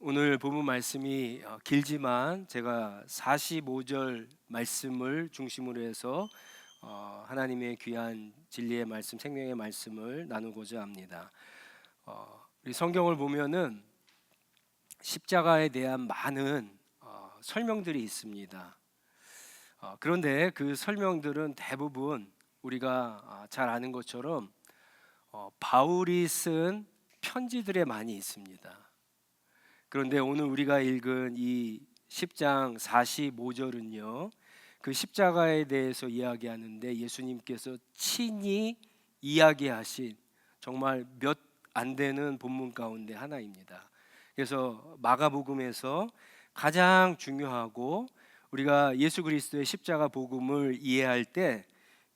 오늘 본문 말씀이 길지만 제가 45절 말씀을 중심으로 해서 하나님의 귀한 진리의 말씀, 생명의 말씀을 나누고자 합니다. 우리 성경을 보면은 십자가에 대한 많은 설명들이 있습니다. 그런데 그 설명들은 대부분 우리가 잘 아는 것처럼 바울이 쓴 편지들에 많이 있습니다. 그런데 오늘 우리가 읽은 이 10장 45절은요, 그 십자가에 대해서 이야기하는데 예수님께서 친히 이야기하신 정말 몇 안 되는 본문 가운데 하나입니다. 그래서 마가복음에서 가장 중요하고 우리가 예수 그리스도의 십자가 복음을 이해할 때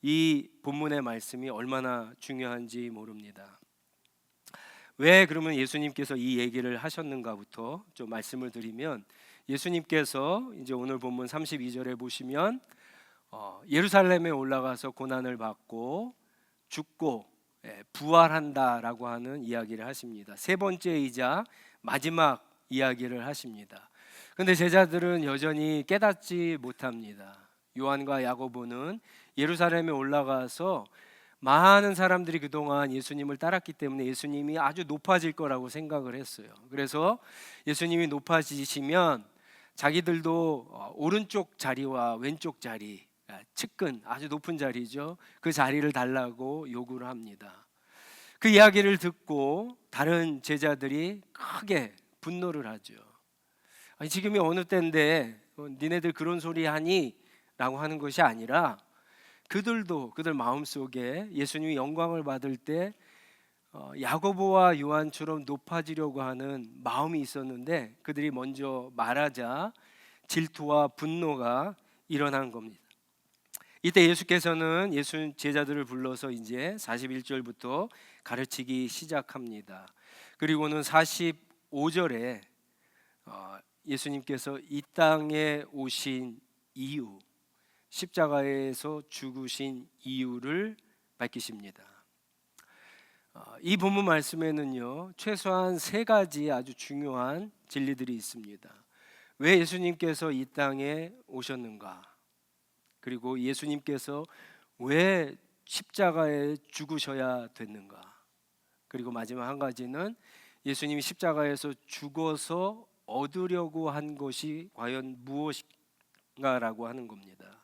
이 본문의 말씀이 얼마나 중요한지 모릅니다. 왜 그러면 예수님께서 이 얘기를 하셨는가부터 좀 말씀을 드리면, 예수님께서 이제 오늘 본문 32절에 보시면 예루살렘에 올라가서 고난을 받고 죽고 부활한다라고 하는 이야기를 하십니다. 세 번째이자 마지막 이야기를 하십니다. 그런데 제자들은 여전히 깨닫지 못합니다. 요한과 야고보는 예루살렘에 올라가서 많은 사람들이 그동안 예수님을 따랐기 때문에 예수님이 아주 높아질 거라고 생각을 했어요. 그래서 예수님이 높아지시면 자기들도 오른쪽 자리와 왼쪽 자리, 측근, 아주 높은 자리죠, 그 자리를 달라고 요구를 합니다. 그 이야기를 듣고 다른 제자들이 크게 분노를 하죠. 아니, 지금이 어느 때인데 니네들 그런 소리 하니? 라고 하는 것이 아니라 그들 마음속에 예수님이 영광을 받을 때 야고보와 요한처럼 높아지려고 하는 마음이 있었는데, 그들이 먼저 말하자 질투와 분노가 일어난 겁니다. 이때 예수께서는 예수 제자들을 불러서 이제 41절부터 가르치기 시작합니다. 그리고는 45절에 예수님께서 이 땅에 오신 이유, 십자가에서 죽으신 이유를 밝히십니다. 이 본문 말씀에는요, 최소한 세 가지 아주 중요한 진리들이 있습니다. 왜 예수님께서 이 땅에 오셨는가? 그리고 예수님께서 왜 십자가에 죽으셔야 됐는가? 그리고 마지막 한 가지는 예수님이 십자가에서 죽어서 얻으려고 한 것이 과연 무엇인가라고 하는 겁니다.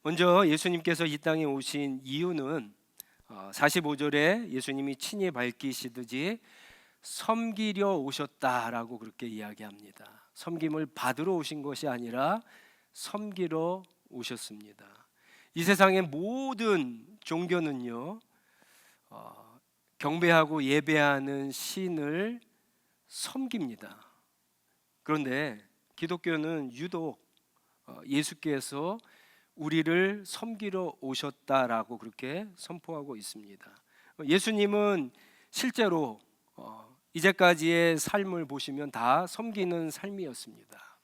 먼저 예수님께서 이 땅에 오신 이유는 45절에 예수님이 친히 밝히시듯이 섬기려 오셨다라고 그렇게 이야기합니다. 섬김을 받으러 오신 것이 아니라 섬기러 오셨습니다. 이 세상의 모든 종교는요, 경배하고 예배하는 신을 섬깁니다. 그런데 기독교는 유독 예수께서 우리를 섬기러 오셨다라고 그렇게 선포하고 있습니다. 예수님은 실제로 이제까지의 삶을 보시면 다 섬기는 삶이었습니다.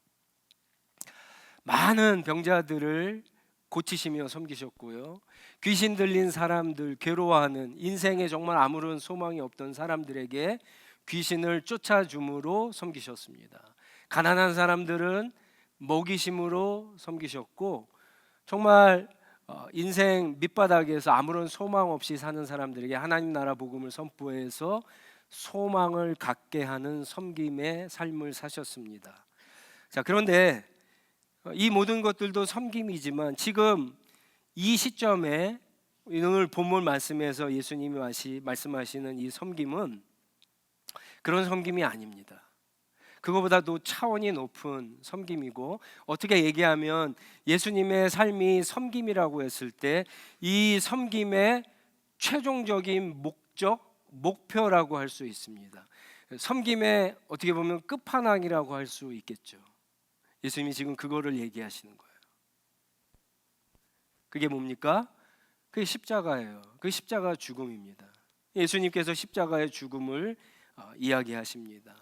많은 병자들을 고치시며 섬기셨고요, 귀신 들린 사람들, 괴로워하는, 인생에 정말 아무런 소망이 없던 사람들에게 귀신을 쫓아줌으로 섬기셨습니다. 가난한 사람들은 먹이심으로 섬기셨고, 정말 인생 밑바닥에서 아무런 소망 없이 사는 사람들에게 하나님 나라 복음을 선포해서 소망을 갖게 하는 섬김의 삶을 사셨습니다. 자, 그런데 이 모든 것들도 섬김이지만 지금 이 시점에 오늘 본문 말씀에서 예수님이 말씀하시는 이 섬김은 그런 섬김이 아닙니다. 그거보다도 차원이 높은 섬김이고, 어떻게 얘기하면 예수님의 삶이 섬김이라고 했을 때 이 섬김의 최종적인 목표라고 할 수 있습니다. 섬김의 어떻게 보면 끝판왕이라고 할 수 있겠죠. 예수님이 지금 그거를 얘기하시는 거예요. 그게 뭡니까? 그게 십자가예요. 그 십자가 죽음입니다. 예수님께서 십자가의 죽음을 이야기하십니다.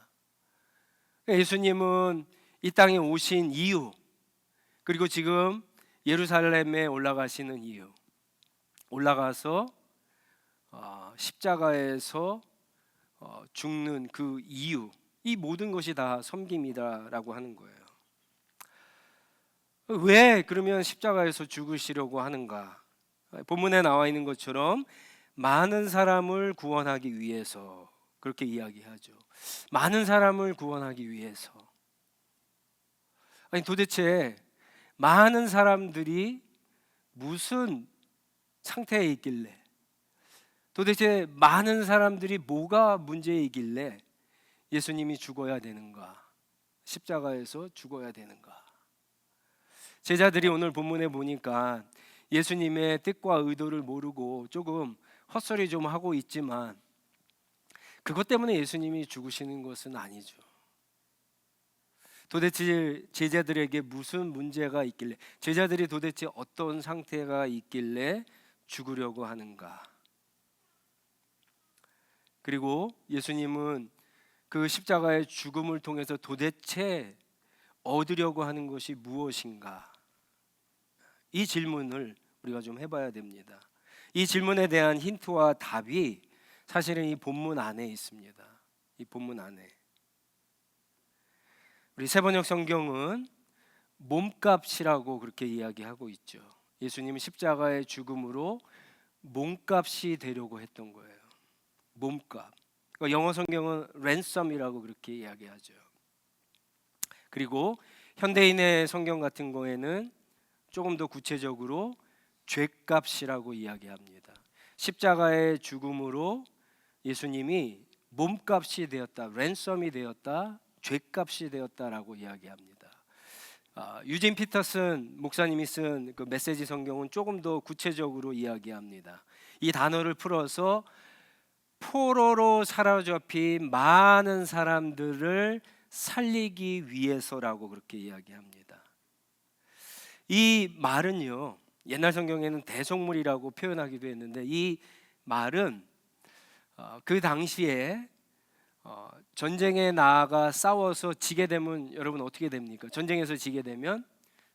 예수님은 이 땅에 오신 이유, 그리고 지금 예루살렘에 올라가시는 이유, 올라가서 십자가에서 죽는 그 이유, 이 모든 것이 다 섬김이다라고 하는 거예요. 왜 그러면 십자가에서 죽으시려고 하는가? 본문에 나와 있는 것처럼 많은 사람을 구원하기 위해서 그렇게 이야기하죠. 많은 사람을 구원하기 위해서. 아니 도대체 많은 사람들이 무슨 상태에 있길래, 도대체 많은 사람들이 뭐가 문제이길래 예수님이 죽어야 되는가? 십자가에서 죽어야 되는가? 제자들이 오늘 본문에 보니까 예수님의 뜻과 의도를 모르고 조금 헛소리 좀 하고 있지만 그것 때문에 예수님이 죽으시는 것은 아니죠. 도대체 제자들에게 무슨 문제가 있길래, 제자들이 도대체 어떤 상태가 있길래 죽으려고 하는가? 그리고 예수님은 그 십자가의 죽음을 통해서 도대체 얻으려고 하는 것이 무엇인가? 이 질문을 우리가 좀 해봐야 됩니다. 이 질문에 대한 힌트와 답이 사실은 이 본문 안에 있습니다. 이 본문 안에. 우리 세번역 성경은 몸값이라고 그렇게 이야기하고 있죠. 예수님이 십자가의 죽음으로 몸값이 되려고 했던 거예요. 몸값. 영어 성경은 랜섬이라고 그렇게 이야기하죠. 그리고 현대인의 성경 같은 경우에는 조금 더 구체적으로 죄값이라고 이야기합니다. 십자가의 죽음으로 예수님이 몸값이 되었다, 랜섬이 되었다, 죄값이 되었다라고 이야기합니다. 유진 피터슨 목사님이 쓴 그 메시지 성경은 조금 더 구체적으로 이야기합니다. 이 단어를 풀어서 포로로 사로잡힌 많은 사람들을 살리기 위해서라고 그렇게 이야기합니다. 이 말은요, 옛날 성경에는 대속물이라고 표현하기도 했는데 이 말은 그 당시에 전쟁에 나아가 싸워서 지게 되면 여러분 어떻게 됩니까? 전쟁에서 지게 되면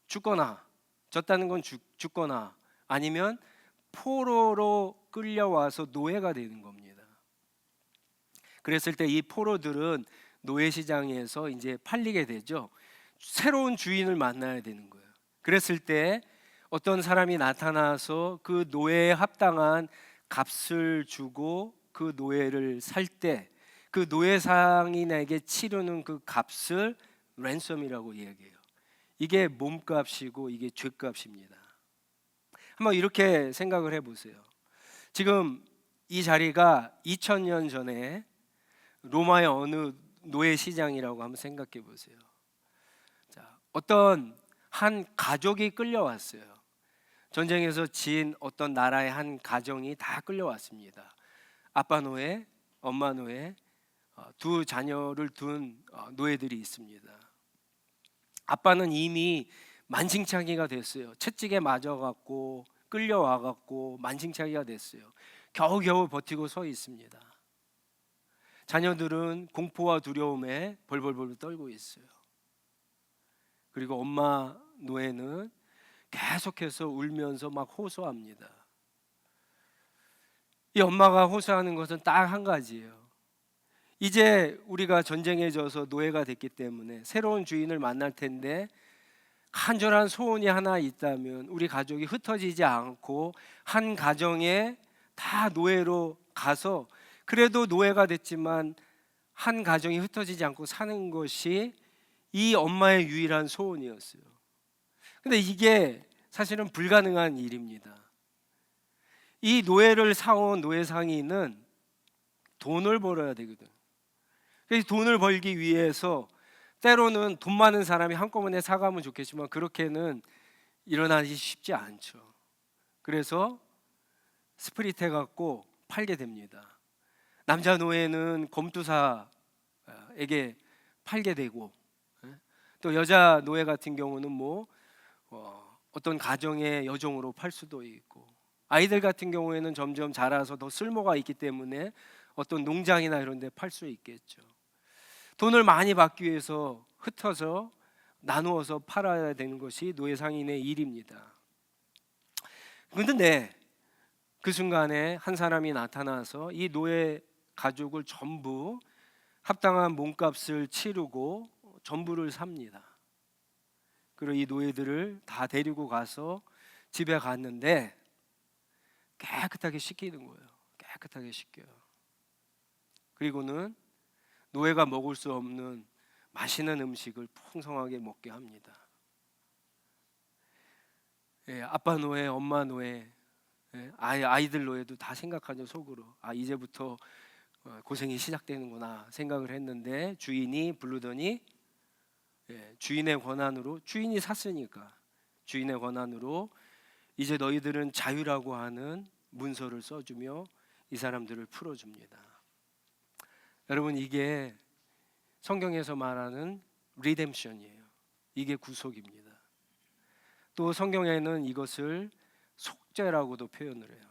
죽거나, 졌다는 건 죽거나 아니면 포로로 끌려와서 노예가 되는 겁니다. 그랬을 때 이 포로들은 노예 시장에서 이제 팔리게 되죠. 새로운 주인을 만나야 되는 거예요. 그랬을 때 어떤 사람이 나타나서 그 노예에 합당한 값을 주고 그 노예를 살 때 그 노예 상인에게 치르는 그 값을 랜섬이라고 이야기해요. 이게 몸값이고 이게 죄값입니다. 한번 이렇게 생각을 해보세요. 지금 이 자리가 2000년 전에 로마의 어느 노예 시장이라고 한번 생각해 보세요. 자, 어떤 한 가족이 끌려왔어요. 전쟁에서 진 어떤 나라의 한 가정이 다 끌려왔습니다. 아빠 노예, 엄마 노예, 두 자녀를 둔 노예들이 있습니다. 아빠는 이미 만신창이가 됐어요. 채찍에 맞아갖고 끌려와갖고 만신창이가 됐어요. 겨우겨우 버티고 서 있습니다. 자녀들은 공포와 두려움에 벌벌벌 떨고 있어요. 그리고 엄마 노예는 계속해서 울면서 막 호소합니다. 이 엄마가 호소하는 것은 딱 한 가지예요. 이제 우리가 전쟁에 져서 노예가 됐기 때문에 새로운 주인을 만날 텐데 간절한 소원이 하나 있다면 우리 가족이 흩어지지 않고 한 가정에 다 노예로 가서 그래도 노예가 됐지만 한 가정이 흩어지지 않고 사는 것이 이 엄마의 유일한 소원이었어요. 근데 이게 사실은 불가능한 일입니다. 이 노예를 사온 노예 상인은 돈을 벌어야 되거든. 그래서 돈을 벌기 위해서 때로는 돈 많은 사람이 한꺼번에 사가면 좋겠지만 그렇게는 일어나기 쉽지 않죠. 그래서 스프릿해 갖고 팔게 됩니다. 남자 노예는 검투사에게 팔게 되고, 또 여자 노예 같은 경우는 어떤 가정의 여종으로 팔 수도 있고, 아이들 같은 경우에는 점점 자라서 더 쓸모가 있기 때문에 어떤 농장이나 이런 데 팔 수 있겠죠. 돈을 많이 받기 위해서 흩어서 나누어서 팔아야 되는 것이 노예 상인의 일입니다. 그런데 그 순간에 한 사람이 나타나서 이 노예 가족을 전부 합당한 몸값을 치르고 전부를 삽니다. 그리고 이 노예들을 다 데리고 가서 집에 갔는데 깨끗하게 씻기는 거예요. 깨끗하게 씻겨요. 그리고는 노예가 먹을 수 없는 맛있는 음식을 풍성하게 먹게 합니다. 아빠 노예, 엄마 노예, 아이들 노예도 다 생각하죠. 속으로 이제부터 고생이 시작되는구나 생각을 했는데, 주인이 부르더니 주인의 권한으로, 주인이 샀으니까 주인의 권한으로 이제 너희들은 자유라고 하는 문서를 써주며 이 사람들을 풀어줍니다. 여러분, 이게 성경에서 말하는 리뎀션이에요. 이게 구속입니다. 또 성경에는 이것을 속죄라고도 표현을 해요.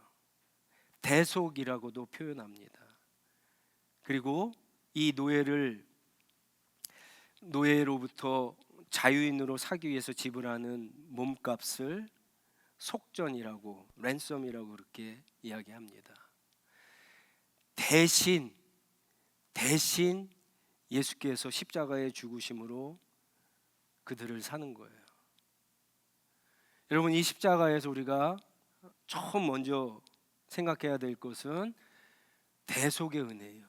대속이라고도 표현합니다. 그리고 이 노예로부터 자유인으로 사기 위해서 지불하는 몸값을 속전이라고, 랜섬이라고 그렇게 이야기합니다. 대신 예수께서 십자가에 죽으심으로 그들을 사는 거예요. 여러분, 이 십자가에서 우리가 처음 먼저 생각해야 될 것은 대속의 은혜예요.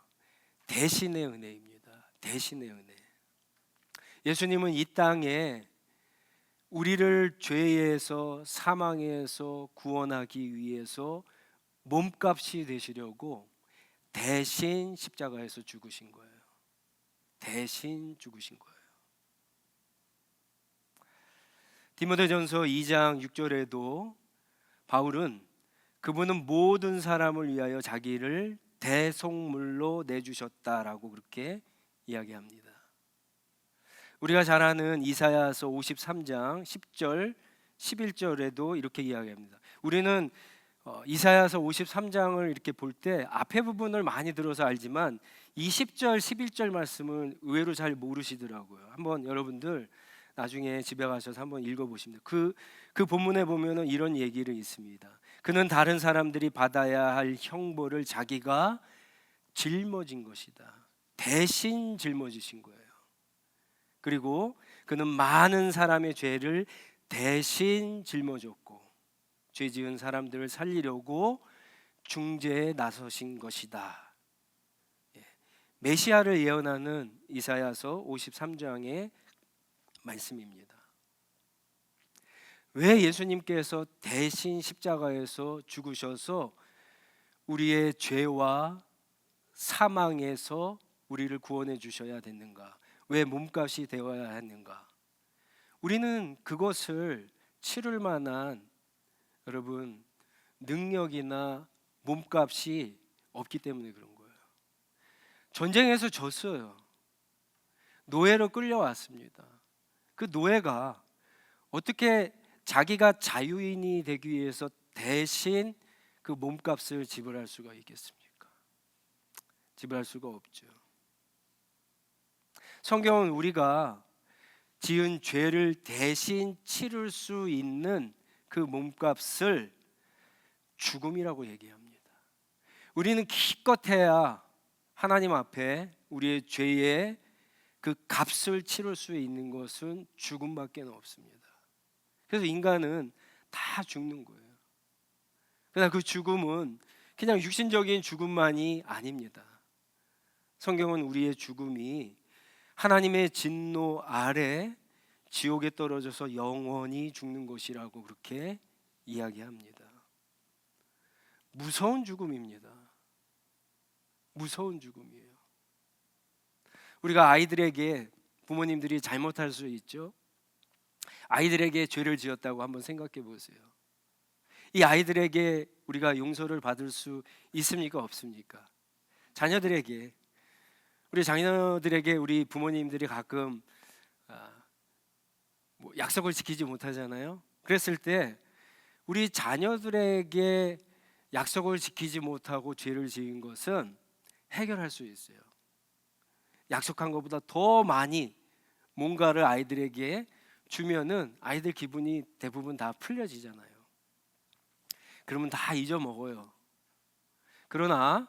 대신의 은혜입니다. 대신의 은혜. 예수님은 이 땅에 우리를 죄에서, 사망에서 구원하기 위해서 몸값이 되시려고 대신 십자가에서 죽으신 거예요. 대신 죽으신 거예요. 디모데전서 2장 6절에도 바울은 그분은 모든 사람을 위하여 자기를 대속물로 내주셨다라고 그렇게 이야기합니다. 우리가 잘 아는 이사야서 53장 10절 11절에도 이렇게 이야기합니다. 우리는 이사야서 53장을 이렇게 볼 때 앞에 부분을 많이 들어서 알지만 20절 11절 말씀을 의외로 잘 모르시더라고요. 한번 여러분들 나중에 집에 가셔서 한번 읽어보시면 그 본문에 보면은 이런 얘기를 있습니다. 그는 다른 사람들이 받아야 할 형벌을 자기가 짊어진 것이다. 대신 짊어지신 거예요. 그리고 그는 많은 사람의 죄를 대신 짊어졌고 죄 지은 사람들을 살리려고 중재에 나서신 것이다. 메시아를 예언하는 이사야서 53장의 말씀입니다. 왜 예수님께서 대신 십자가에서 죽으셔서 우리의 죄와 사망에서 우리를 구원해 주셔야 됐는가? 왜 몸값이 되어야 했는가? 우리는 그것을 치를 만한 여러분 능력이나 몸값이 없기 때문에 그런 거예요. 전쟁에서 졌어요. 노예로 끌려왔습니다. 그 노예가 어떻게 자기가 자유인이 되기 위해서 대신 그 몸값을 지불할 수가 있겠습니까? 지불할 수가 없죠. 성경은 우리가 지은 죄를 대신 치를 수 있는 그 몸값을 죽음이라고 얘기합니다. 우리는 기껏해야 하나님 앞에 우리의 죄의 그 값을 치를 수 있는 것은 죽음밖에 없습니다. 그래서 인간은 다 죽는 거예요. 그러나 그 죽음은 그냥 육신적인 죽음만이 아닙니다. 성경은 우리의 죽음이 하나님의 진노 아래 지옥에 떨어져서 영원히 죽는 것이라고 그렇게 이야기합니다. 무서운 죽음입니다. 무서운 죽음이에요. 우리가 아이들에게, 부모님들이 잘못할 수 있죠. 아이들에게 죄를 지었다고 한번 생각해 보세요. 이 아이들에게 우리가 용서를 받을 수 있습니까? 없습니까? 우리 자녀들에게 우리 부모님들이 가끔 약속을 지키지 못하잖아요. 그랬을 때 우리 자녀들에게 약속을 지키지 못하고 죄를 지은 것은 해결할 수 있어요. 약속한 것보다 더 많이 뭔가를 아이들에게 주면은 아이들 기분이 대부분 다 풀려지잖아요. 그러면 다 잊어먹어요. 그러나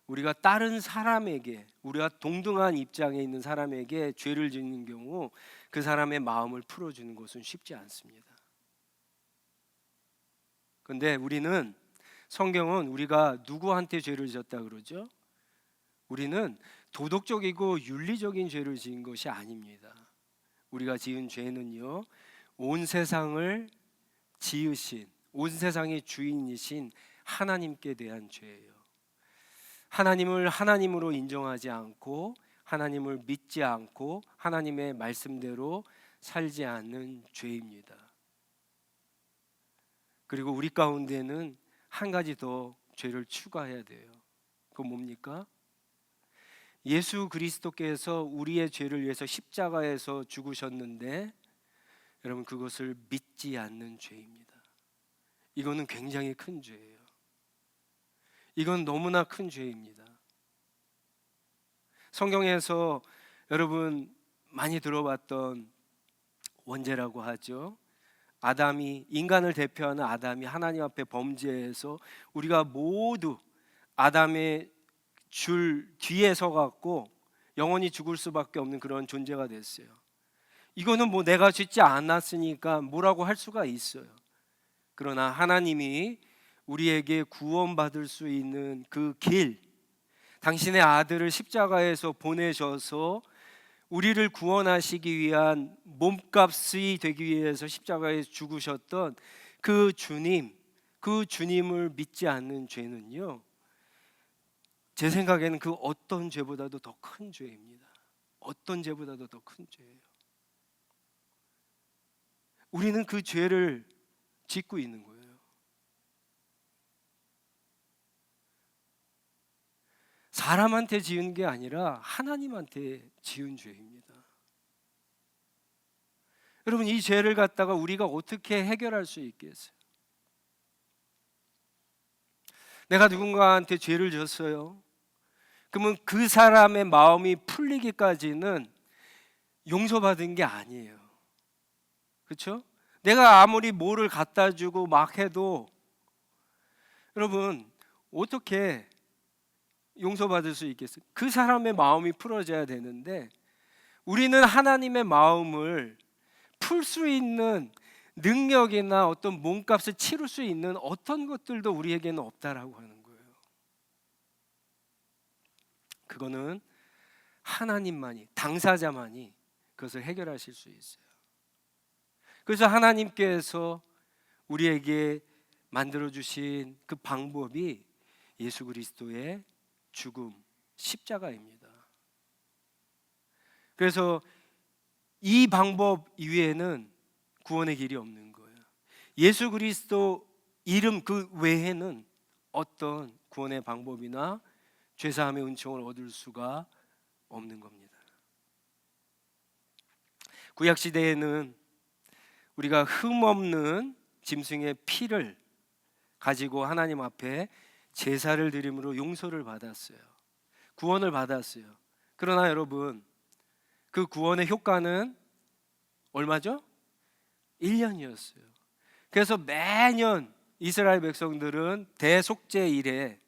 우리가 다른 사람에게, 우리가 동등한 입장에 있는 사람에게 죄를 짓는 경우 그 사람의 마음을 풀어주는 것은 쉽지 않습니다. 근데 우리는, 성경은 우리가 누구한테 죄를 졌다 그러죠? 우리는 도덕적이고 윤리적인 죄를 지은 것이 아닙니다. 우리가 지은 죄는요, 온 세상을 지으신, 온 세상의 주인이신 하나님께 대한 죄예요. 하나님을 하나님으로 인정하지 않고, 하나님을 믿지 않고, 하나님의 말씀대로 살지 않는 죄입니다. 그리고 우리 가운데는 한 가지 더 죄를 추가해야 돼요. 그건 뭡니까? 예수 그리스도께서 우리의 죄를 위해서 십자가에서 죽으셨는데, 여러분, 그것을 믿지 않는 죄입니다. 이거는 굉장히 큰 죄예요. 이건 너무나 큰 죄입니다. 성경에서 여러분 많이 들어봤던 원죄라고 하죠. 아담이, 인간을 대표하는 아담이 하나님 앞에 범죄해서 우리가 모두 아담의 줄 뒤에 서갖고 영원히 죽을 수밖에 없는 그런 존재가 됐어요. 이거는 뭐 내가 짓지 않았으니까 뭐라고 할 수가 있어요. 그러나 하나님이 우리에게 구원받을 수 있는 그 길, 당신의 아들을 십자가에서 보내셔서 우리를 구원하시기 위한 몸값이 되기 위해서 십자가에 죽으셨던 그 주님, 그 주님을 믿지 않는 죄는요, 제 생각에는 그 어떤 죄보다도 더 큰 죄입니다. 어떤 죄보다도 더 큰 죄예요. 우리는 그 죄를 짓고 있는 거예요. 사람한테 지은 게 아니라 하나님한테 지은 죄입니다. 여러분, 이 죄를 갖다가 우리가 어떻게 해결할 수 있겠어요? 내가 누군가한테 죄를 졌어요. 그러면 그 사람의 마음이 풀리기까지는 용서받은 게 아니에요. 그렇죠? 내가 아무리 뭐를 갖다 주고 막 해도 여러분 어떻게 용서받을 수 있겠어요? 그 사람의 마음이 풀어져야 되는데, 우리는 하나님의 마음을 풀 수 있는 능력이나 어떤 몸값을 치를 수 있는 어떤 것들도 우리에게는 없다라고 하는 거예요. 그거는 하나님만이, 당사자만이 그것을 해결하실 수 있어요. 그래서 하나님께서 우리에게 만들어 주신 그 방법이 예수 그리스도의 죽음, 십자가입니다. 그래서 이 방법 이외에는 구원의 길이 없는 거예요. 예수 그리스도 이름 그 외에는 어떤 구원의 방법이나 죄사함의 은총을 얻을 수가 없는 겁니다. 구약 시대에는 우리가 흠없는 짐승의 피를 가지고 하나님 앞에 제사를 드림으로 용서를 받았어요. 구원을 받았어요. 그러나 여러분, 그 구원의 효과는 얼마죠? 1년이었어요. 그래서 매년 이스라엘 백성들은 대속죄일에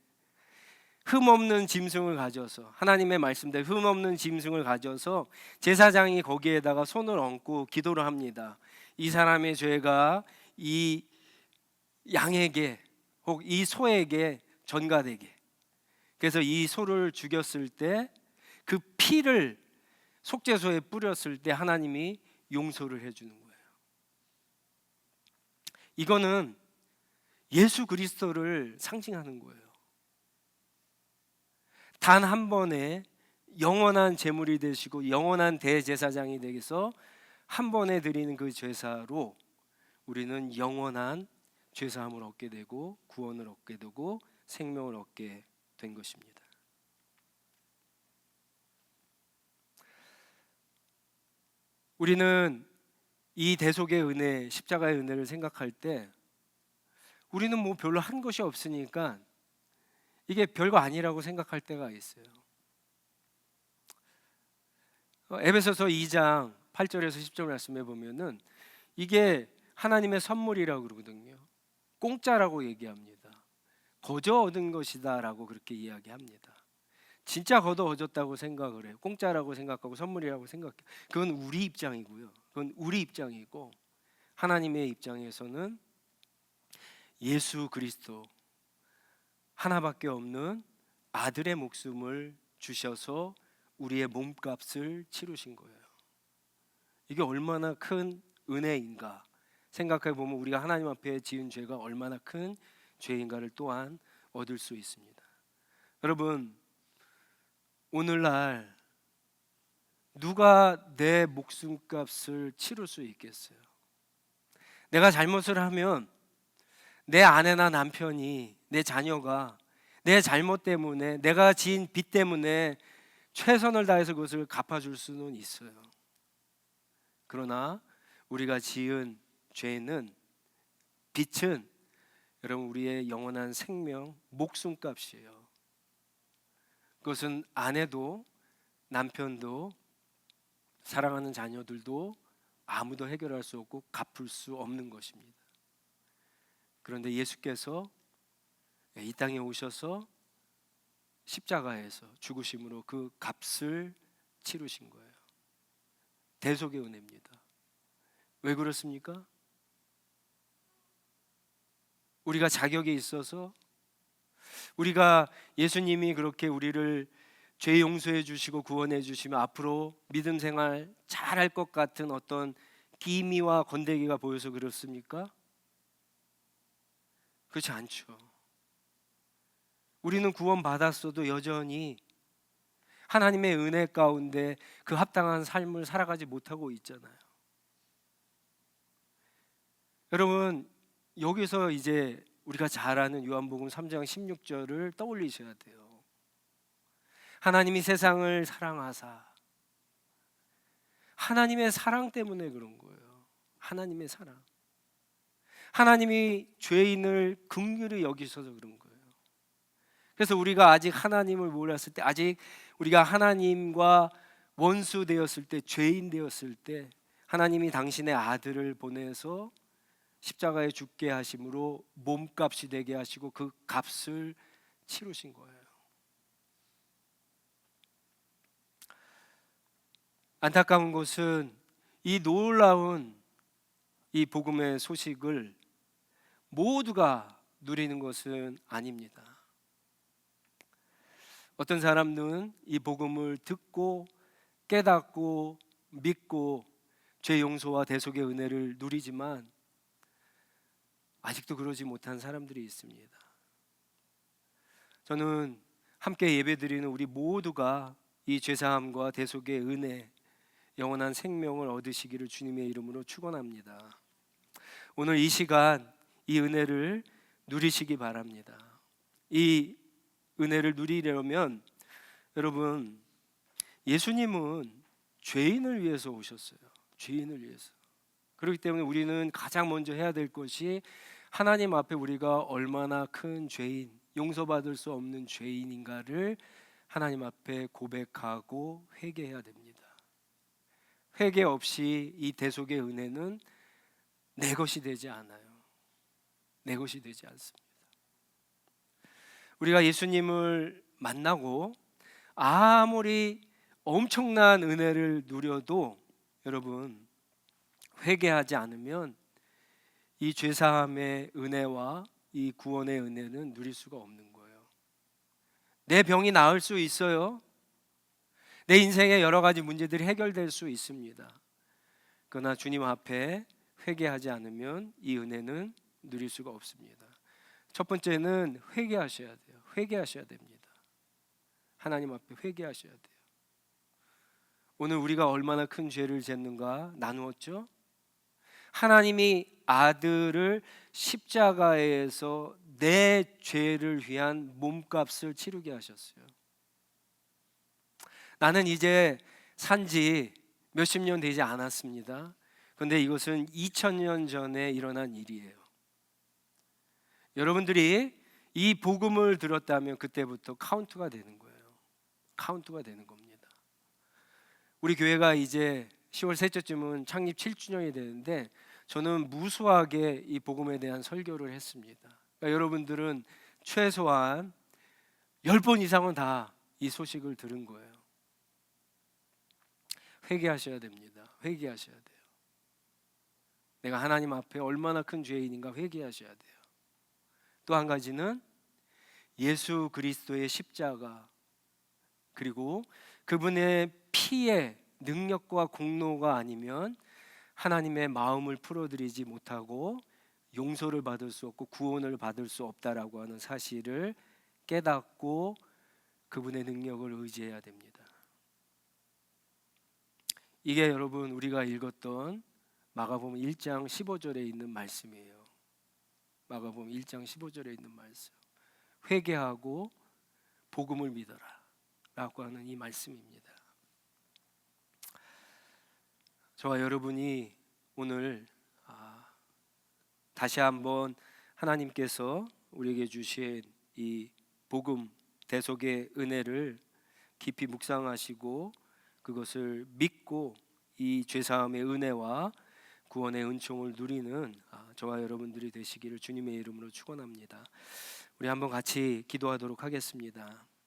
흠없는 짐승을 가져서, 하나님의 말씀대로 흠없는 짐승을 가져서 제사장이 거기에다가 손을 얹고 기도를 합니다. 이 사람의 죄가 이 양에게 혹 이 소에게 전가되게. 그래서 이 소를 죽였을 때 그 피를 속죄소에 뿌렸을 때 하나님이 용서를 해주는 거예요. 이거는 예수 그리스도를 상징하는 거예요. 단 한 번에 영원한 제물이 되시고 영원한 대제사장이 되셔서 한 번에 드리는 그 제사로 우리는 영원한 죄사함을 얻게 되고 구원을 얻게 되고 생명을 얻게 된 것입니다. 우리는 이 대속의 은혜, 십자가의 은혜를 생각할 때 우리는 뭐 별로 한 것이 없으니까 이게 별거 아니라고 생각할 때가 있어요. 에베소서 2장 8절에서 10절 말씀해 보면은 이게 하나님의 선물이라고 그러거든요. 공짜라고 얘기합니다. 거저 얻은 것이다라고 그렇게 이야기합니다. 진짜 걷어졌다고 생각을 해요. 공짜라고 생각하고 선물이라고 생각해요. 그건 우리 입장이고요. 그건 우리 입장이고, 하나님의 입장에서는 예수 그리스도 하나밖에 없는 아들의 목숨을 주셔서 우리의 몸값을 치르신 거예요. 이게 얼마나 큰 은혜인가 생각해 보면 우리가 하나님 앞에 지은 죄가 얼마나 큰 죄인가를 또한 얻을 수 있습니다. 여러분, 오늘날 누가 내 목숨값을 치를 수 있겠어요? 내가 잘못을 하면 내 아내나 남편이, 내 자녀가 내 잘못 때문에, 내가 지은 빚 때문에 최선을 다해서 그것을 갚아줄 수는 있어요. 그러나 우리가 지은 죄는, 빚은 여러분 우리의 영원한 생명, 목숨값이에요. 그것은 아내도 남편도 사랑하는 자녀들도 아무도 해결할 수 없고 갚을 수 없는 것입니다. 그런데 예수께서 이 땅에 오셔서 십자가에서 죽으심으로 그 값을 치르신 거예요. 대속의 은혜입니다. 왜 그렇습니까? 우리가 자격이 있어서, 우리가 예수님이 그렇게 우리를 죄 용서해 주시고 구원해 주시면 앞으로 믿음 생활 잘할 것 같은 어떤 기미와 건더기가 보여서 그렇습니까? 그렇지 않죠. 우리는 구원 받았어도 여전히 하나님의 은혜 가운데 그 합당한 삶을 살아가지 못하고 있잖아요. 여러분, 여기서 이제 우리가 잘 아는 요한복음 3장 16절을 떠올리셔야 돼요. 하나님이 세상을 사랑하사, 하나님의 사랑 때문에 그런 거예요. 하나님의 사랑. 하나님이 죄인을 긍휼히 여기셔서 그런 거예요. 그래서 우리가 아직 하나님을 몰랐을 때, 아직 우리가 하나님과 원수 되었을 때, 죄인 되었을 때 하나님이 당신의 아들을 보내서 십자가에 죽게 하심으로 몸값이 되게 하시고 그 값을 치르신 거예요. 안타까운 것은 이 놀라운 이 복음의 소식을 모두가 누리는 것은 아닙니다. 어떤 사람들은 이 복음을 듣고 깨닫고 믿고 죄 용서와 대속의 은혜를 누리지만 아직도 그러지 못한 사람들이 있습니다. 저는 함께 예배드리는 우리 모두가 이 죄사함과 대속의 은혜, 영원한 생명을 얻으시기를 주님의 이름으로 축원합니다. 오늘 이 시간 이 은혜를 누리시기 바랍니다. 이 은혜를 누리려면 여러분, 예수님은 죄인을 위해서 오셨어요. 죄인을 위해서. 그렇기 때문에 우리는 가장 먼저 해야 될 것이 하나님 앞에 우리가 얼마나 큰 죄인, 용서받을 수 없는 죄인인가를 하나님 앞에 고백하고 회개해야 됩니다. 회개 없이 이 대속의 은혜는 내 것이 되지 않아요. 내 것이 되지 않습니다. 우리가 예수님을 만나고 아무리 엄청난 은혜를 누려도 여러분, 회개하지 않으면 이 죄사함의 은혜와 이 구원의 은혜는 누릴 수가 없는 거예요. 내 병이 나을 수 있어요. 내 인생의 여러 가지 문제들이 해결될 수 있습니다. 그러나 주님 앞에 회개하지 않으면 이 은혜는 누릴 수가 없습니다. 첫 번째는 회개하셔야 돼요. 회개하셔야 됩니다. 하나님 앞에 회개하셔야 돼요. 오늘 우리가 얼마나 큰 죄를 졌는가 나누었죠? 하나님이 아들을 십자가에서 내 죄를 위한 몸값을 치르게 하셨어요. 나는 이제 산지 몇십 년 되지 않았습니다. 그런데 이것은 2000년 전에 일어난 일이에요. 여러분들이 이 복음을 들었다면 그때부터 카운트가 되는 거예요. 카운트가 되는 겁니다. 우리 교회가 이제 10월 셋째 주면 창립 7주년이 되는데 저는 무수하게 이 복음에 대한 설교를 했습니다. 그러니까 여러분들은 최소한 10번 이상은 다 이 소식을 들은 거예요. 회개하셔야 됩니다. 회개하셔야 돼요. 내가 하나님 앞에 얼마나 큰 죄인인가 회개하셔야 돼요. 또 한 가지는 예수 그리스도의 십자가, 그리고 그분의 피의 능력과 공로가 아니면 하나님의 마음을 풀어드리지 못하고 용서를 받을 수 없고 구원을 받을 수 없다라고 하는 사실을 깨닫고 그분의 능력을 의지해야 됩니다. 이게 여러분 우리가 읽었던 마가복음 1장 15절에 있는 말씀이에요. 마가복음 1장 15절에 있는 말씀. 회개하고 복음을 믿어라 라고 하는 이 말씀입니다. 저와 여러분이 오늘 다시 한번 하나님께서 우리에게 주신 이 복음 대속의 은혜를 깊이 묵상하시고 그것을 믿고 이 죄사함의 은혜와 구원의 은총을 누리는 저와 여러분들이 되시기를 주님의 이름으로 축원합니다. 우리 한번 같이 기도하도록 하겠습니다.